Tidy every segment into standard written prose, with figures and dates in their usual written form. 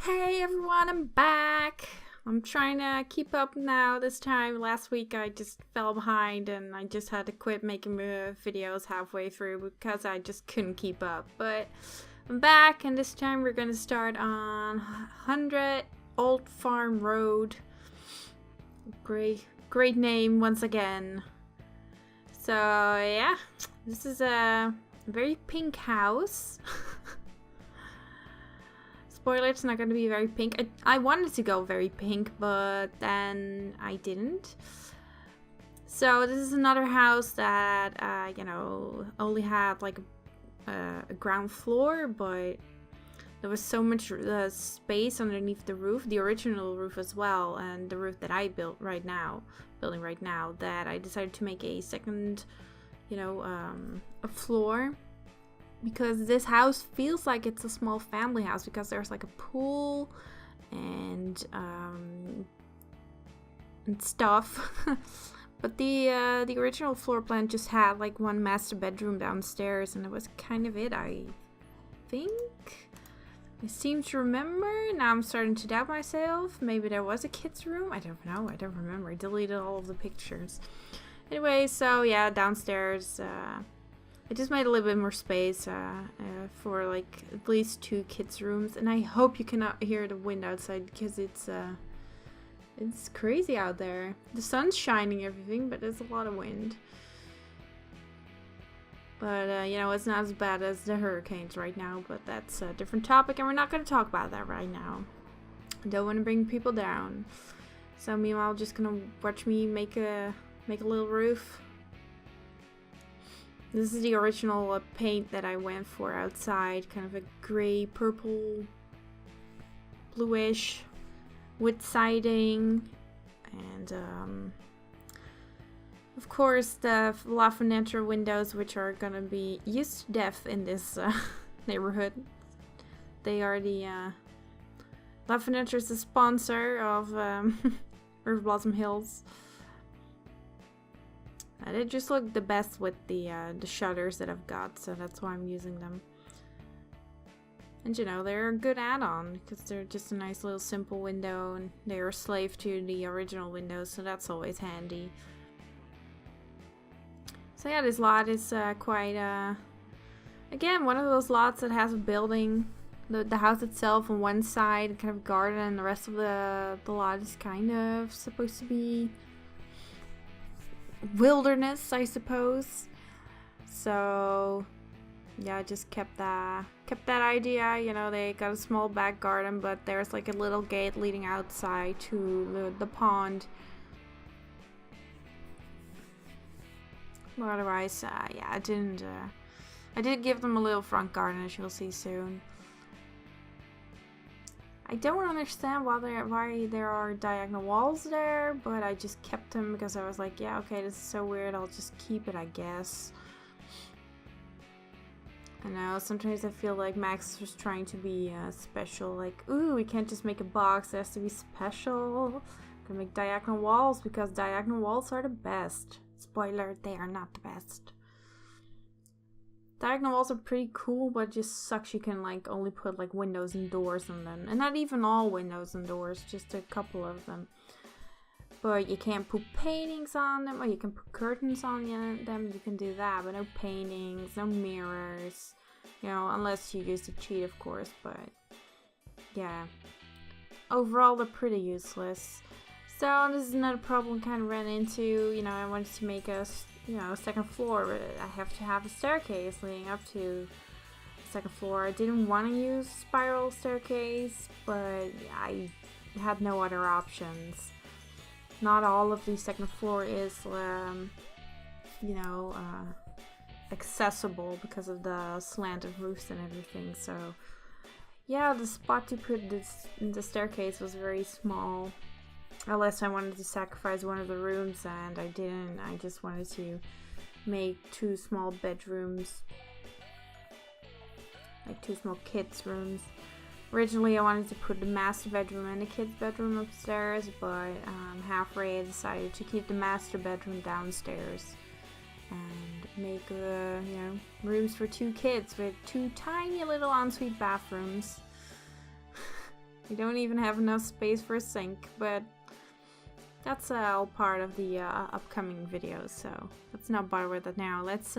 Hey everyone, I'm back. I'm trying to keep up now this time. Last week I just fell behind and I just had to quit making videos halfway through because I just couldn't keep up. But I'm back and this time we're gonna start on 100 Old Farm Road. Great name once again. So yeah, this is a very pink house. Spoiler, it's not going to be very pink. I wanted to go very pink, but then I didn't. So this is another house that, only had like a ground floor, but there was so much space underneath the roof, the original roof as well, and the roof that I building right now, that I decided to make a second, a floor. Because this house feels like it's a small family house because there's like a pool and stuff. But the original floor plan just had like one master bedroom downstairs, and it was kind of it, I think. I seem to remember. Now I'm starting to doubt myself. Maybe there was a kid's room. I don't know. I don't remember. I deleted all of the pictures. Anyway, so yeah, downstairs. I just made a little bit more space for like at least 2 kids' rooms, and I hope you cannot hear the wind outside because it's crazy out there. The sun's shining everything, but there's a lot of wind. But it's not as bad as the hurricanes right now, but that's a different topic, and we're not going to talk about that right now. I don't want to bring people down. So meanwhile, just gonna watch me make a little roof. This is the original paint that I went for outside, kind of a gray, purple, bluish wood siding, and of course the La Fenêtre windows, which are gonna be used to death in this neighborhood. They are the La Fenêtre is the sponsor of Riverblossom Hills. They just look the best with the shutters that I've got, so that's why I'm using them. And they're a good add-on because they're just a nice little simple window, and they're a slave to the original windows, so that's always handy. So yeah, this lot is quite again, one of those lots that has a building, the house itself on one side, kind of garden, and the rest of the lot is kind of supposed to be wilderness, I suppose. So yeah, I just kept that idea. They got a small back garden, but there's like a little gate leading outside to the pond. But otherwise, yeah, I did give them a little front garden, as you'll see soon. I don't understand why there are diagonal walls there, but I just kept them because I was like, yeah, okay, this is so weird, I'll just keep it, I guess. I know, sometimes I feel like Max was trying to be special, like, ooh, we can't just make a box, it has to be special. I'm gonna make diagonal walls because diagonal walls are the best. Spoiler, they are not the best. Diagonal walls are pretty cool, but it just sucks you can like only put like windows and doors on them. And not even all windows and doors, just a couple of them. But you can't put paintings on them, or you can put curtains on them, you can do that, but no paintings, no mirrors. Unless you use the cheat, of course, but yeah. Overall, they're pretty useless. So this is another problem I kind of ran into. I wanted to make a second floor, but I have to have a staircase leading up to the second floor. I didn't want to use a spiral staircase, but I had no other options. Not all of the second floor is, accessible because of the slanted roofs and everything. So, yeah, the spot to put the staircase was very small. Unless I wanted to sacrifice one of the rooms, and I didn't. I just wanted to make 2 small bedrooms. Like 2 small kids' rooms. Originally I wanted to put the master bedroom and the kids' bedroom upstairs, but halfway I decided to keep the master bedroom downstairs. And make, rooms for 2 kids with 2 tiny little ensuite bathrooms. We don't even have enough space for a sink, but that's all part of the upcoming videos, so let's not bother with it now. Let's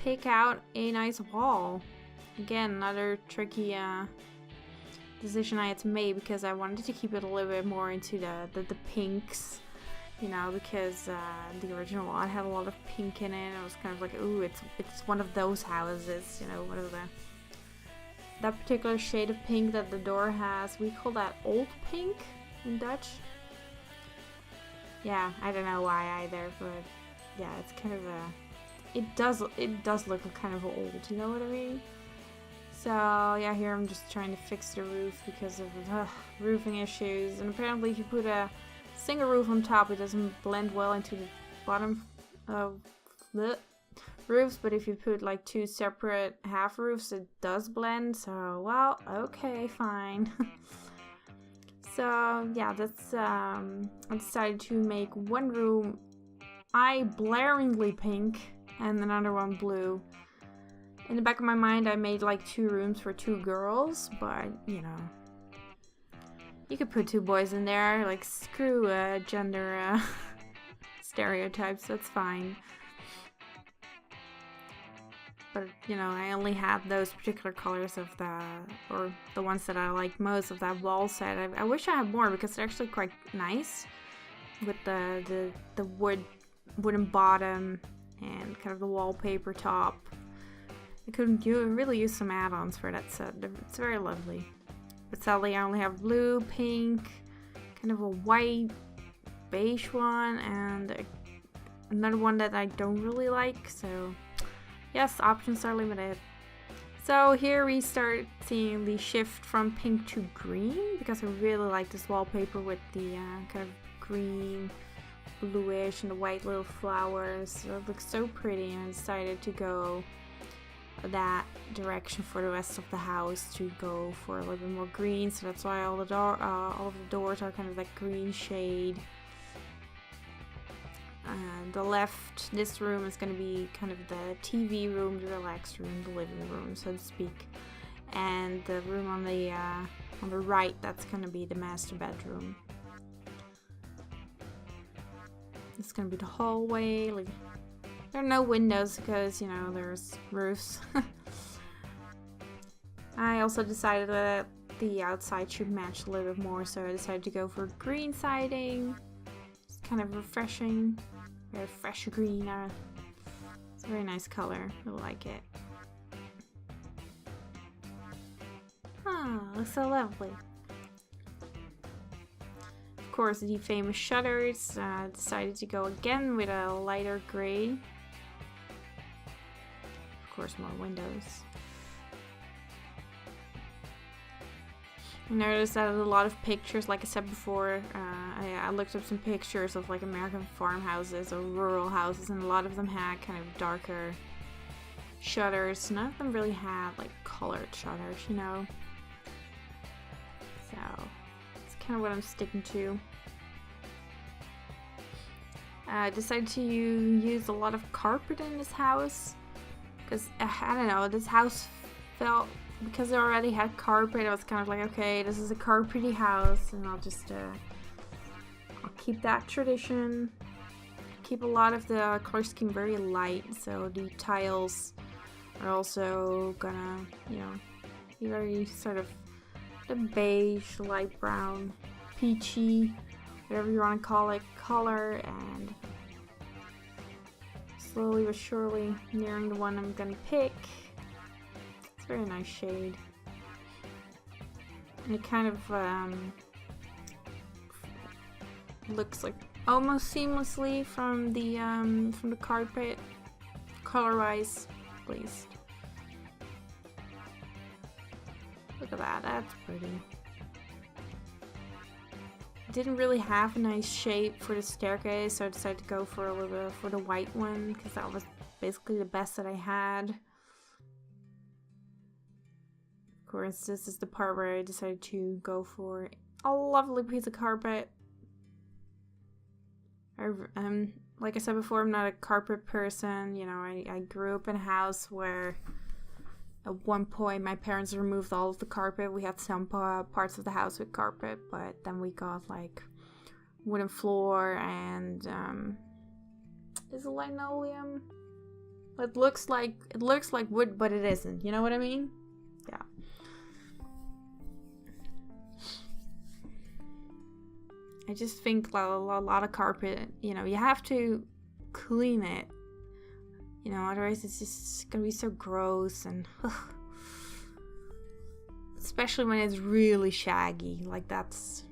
pick out a nice wall. Again, another tricky decision I had to make because I wanted to keep it a little bit more into the pinks, you know, because the original one had a lot of pink in it. I was kind of like, ooh, it's one of those houses, you know, one of that particular shade of pink that the door has. We call that old pink in Dutch. Yeah, I don't know why either, but yeah, it's kind of it does look kind of old, you know what I mean? So yeah, here I'm just trying to fix the roof because of roofing issues, and apparently if you put a single roof on top, it doesn't blend well into the bottom of the roofs, but if you put like two separate half roofs, it does blend. So well, okay, fine. So yeah, that's I decided to make one room eye-blaringly pink and another one blue. In the back of my mind, I made like 2 rooms for 2 girls, but you know, you could put 2 boys in there. Like, screw gender stereotypes, that's fine. But you know, I only had those particular colors of the ones that I like most of that wall set. I wish I had more because they're actually quite nice with the wooden bottom and kind of the wallpaper top. I could really use some add-ons for that set. It's very lovely. But sadly I only have blue, pink, kind of a white, beige one, and another one that I don't really like, so yes, options are limited. So here we start seeing the shift from pink to green, because I really like this wallpaper with the kind of green, bluish, and the white little flowers. So it looks so pretty, and I decided to go that direction for the rest of the house, to go for a little bit more green. So that's why all of the doors are kind of that green shade. The left, this room is going to be kind of the TV room, the relaxed room, the living room, so to speak. And the room on the right, that's going to be the master bedroom. It's going to be the hallway. Like, there are no windows because, you know, there's roofs. I also decided that the outside should match a little bit more, so I decided to go for green siding. It's kind of refreshing. Very fresh green. It's a very nice color. I like it. Ah, looks so lovely. Of course, the famous shutters. Decided to go again with a lighter gray. Of course, more windows. I noticed that a lot of pictures, like I said before, I looked up some pictures of like American farmhouses or rural houses, and a lot of them had kind of darker shutters. None of them really had like colored shutters, you know. So it's kind of what I'm sticking to. I decided to use a lot of carpet in this house because I don't know, this house felt, because I already had carpet, I was kind of like, okay, this is a carpety house, and I'll just I'll keep that tradition. Keep a lot of the color scheme very light, so the tiles are also gonna, you know, be very sort of the beige, light brown, peachy, whatever you want to call it, color, and slowly but surely nearing the one I'm gonna pick. Very nice shade. And it kind of looks like almost seamlessly from the carpet, color-wise, at least. Look at that, that's pretty. Didn't really have a nice shape for the staircase, so I decided to go for a little bit for the white one, because that was basically the best that I had. Of course, this is the part where I decided to go for a lovely piece of carpet. Like I said before, I'm not a carpet person. You know, I grew up in a house where at one point my parents removed all of the carpet. We had some parts of the house with carpet, but then we got like wooden floor and is it linoleum? It looks like wood, but it isn't. You know what I mean? Yeah. I just think a lot of carpet, you know, you have to clean it. You know, otherwise it's just gonna be so gross and especially when it's really shaggy. Like that's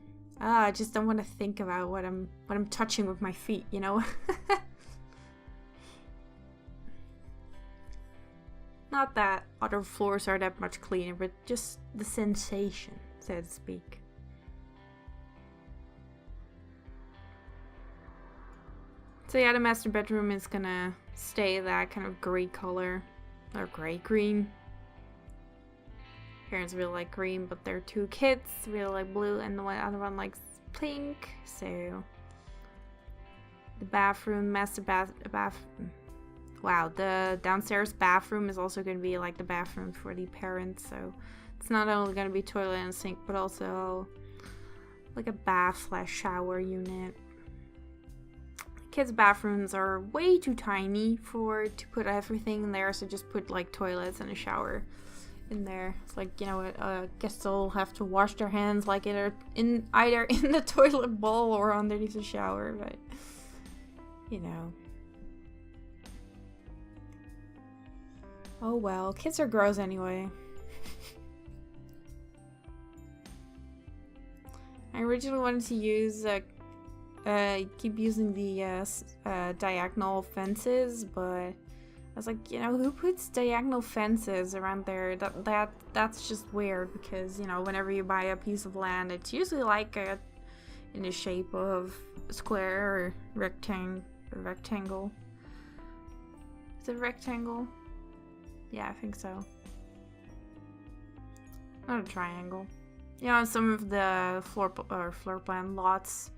I just don't want to think about what I'm touching with my feet, you know? Not that other floors are that much cleaner, but just the sensation, so to speak. So yeah, the master bedroom is gonna stay that kind of gray color, or gray-green. Parents really like green, but their two kids really like blue, and the other one likes pink. So the bathroom, wow, the downstairs bathroom is also going to be like the bathroom for the parents. So it's not only going to be toilet and sink, but also like a bath/shower unit. Kids' bathrooms are way too tiny to put everything in there, so just put like toilets and a shower in there. It's like, you know what, guess they'll have to wash their hands like either in the toilet bowl or underneath the shower, but you know. Oh well, kids are gross anyway. I originally wanted to use keep using the diagonal fences, but I was like, you know, who puts diagonal fences around there? That's just weird, because, you know, whenever you buy a piece of land, it's usually like in the shape of a square or rectangle. Is it a rectangle? Yeah, I think so. Not a triangle. You know, some of the floor plan lots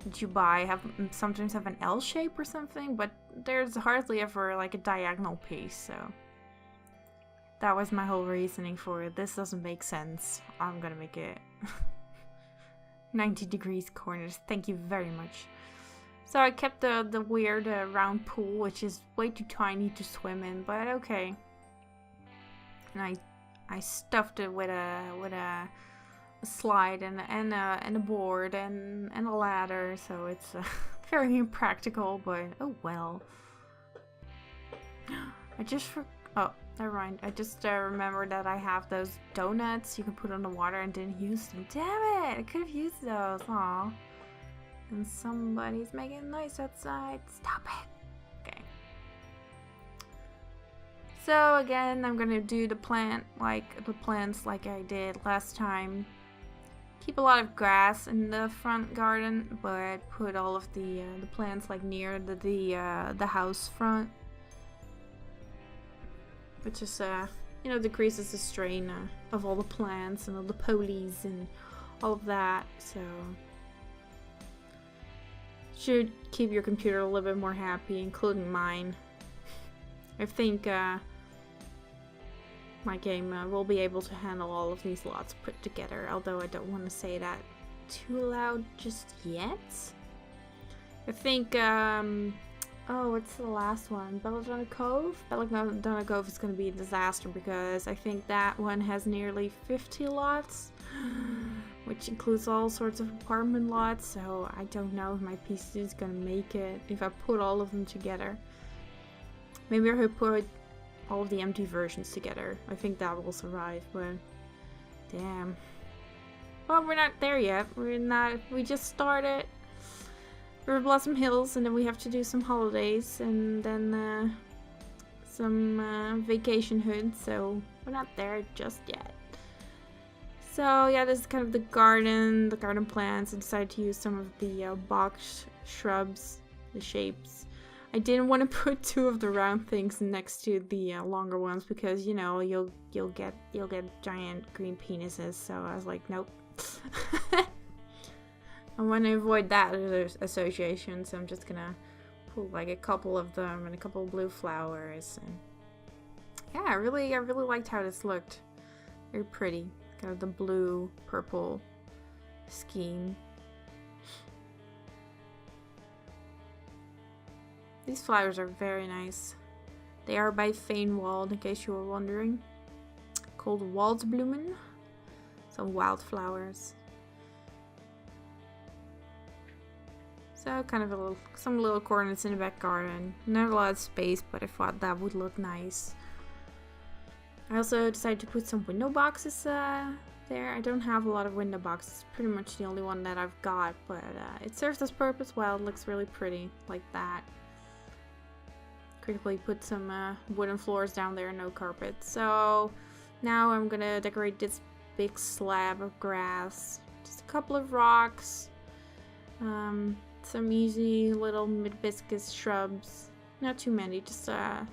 that you buy sometimes have an L shape or something, but there's hardly ever like a diagonal piece, so that was my whole reasoning for it. This doesn't make sense. I'm gonna make it 90 degrees corners. Thank you very much. So I kept the weird round pool, which is way too tiny to swim in, but okay. And I stuffed it with a slide and a board and a ladder, so it's very impractical, but oh well. Oh, never mind. I just remembered that I have those donuts you can put on the water and didn't use them. Damn it! I could have used those. Aw. And somebody's making noise outside. Stop it. Okay. So again, I'm gonna do the plants like I did last time. Keep a lot of grass in the front garden, but put all of the plants like near the house front, which is you know, decreases the strain of all the plants and all the ponies and all of that. So should keep your computer a little bit more happy, including mine. I think my game will be able to handle all of these lots put together, although I don't want to say that too loud just yet. I think, oh, what's the last one? Belladonna Cove? Belladonna Cove is going to be a disaster, because I think that one has nearly 50 lots, which includes all sorts of apartment lots, so I don't know if my PC is going to make it if I put all of them together. Maybe I could put all of the empty versions together. I think that will survive, but damn. Well, we're not there yet. We just started Riverblossom Hills, and then we have to do some holidays, and then some vacation hood, so we're not there just yet. So yeah, this is kind of the garden plants. I decided to use some of the box shrubs, the shapes. I didn't want to put two of the round things next to the longer ones, because, you know, you'll get giant green penises. So I was like, nope. I want to avoid that association, so I'm just gonna pull like a couple of them and a couple of blue flowers, and Yeah, I really liked how this looked. Very pretty. Kind of the blue, purple scheme. These flowers are very nice. They are by Feenwald, in case you were wondering. Called Waldblumen. Some wildflowers. So kind of some little corners in the back garden. Not a lot of space, but I thought that would look nice. I also decided to put some window boxes there. I don't have a lot of window boxes. Pretty much the only one that I've got, but it serves its purpose well. It looks really pretty like that. Quickly put some wooden floors down there, no carpet. So now I'm gonna decorate this big slab of grass. Just a couple of rocks. Some easy little mid-biscus shrubs. Not too many, just a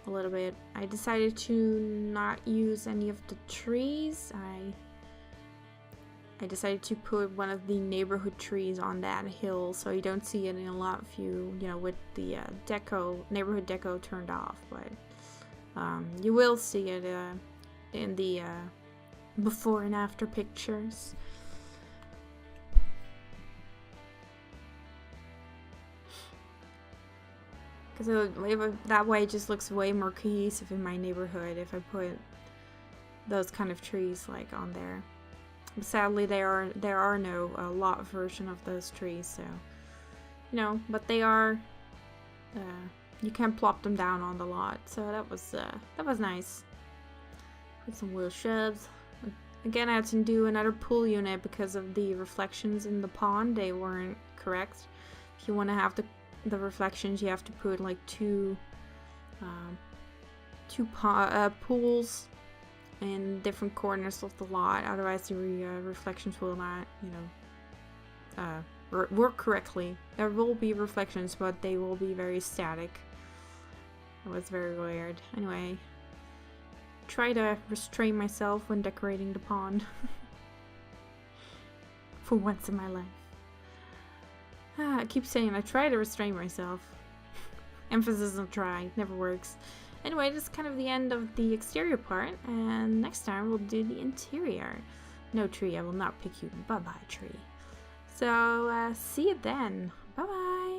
little bit. I decided to not use any of the trees. I decided to put one of the neighborhood trees on that hill, so you don't see it in a lot of you know, with the neighborhood deco turned off. But you will see it in the before and after pictures. Because that way it just looks way more cohesive in my neighborhood if I put those kind of trees like on there. But sadly, there are no lot version of those trees, so you know. But they are. You can plop them down on the lot, so that was nice. Put some little shrubs. Again, I had to do another pool unit because of the reflections in the pond. They weren't correct. If you want to have the reflections, you have to put like two pools in different corners of the lot, otherwise the reflections will not, you know, work correctly. There will be reflections, but they will be very static. It was very weird. Anyway, try to restrain myself when decorating the pond. For once in my life. I keep saying I try to restrain myself. Emphasis on try, never works. Anyway, this is kind of the end of the exterior part, and next time we'll do the interior. No tree, I will not pick you. Bye-bye, tree. So, see you then. Bye-bye.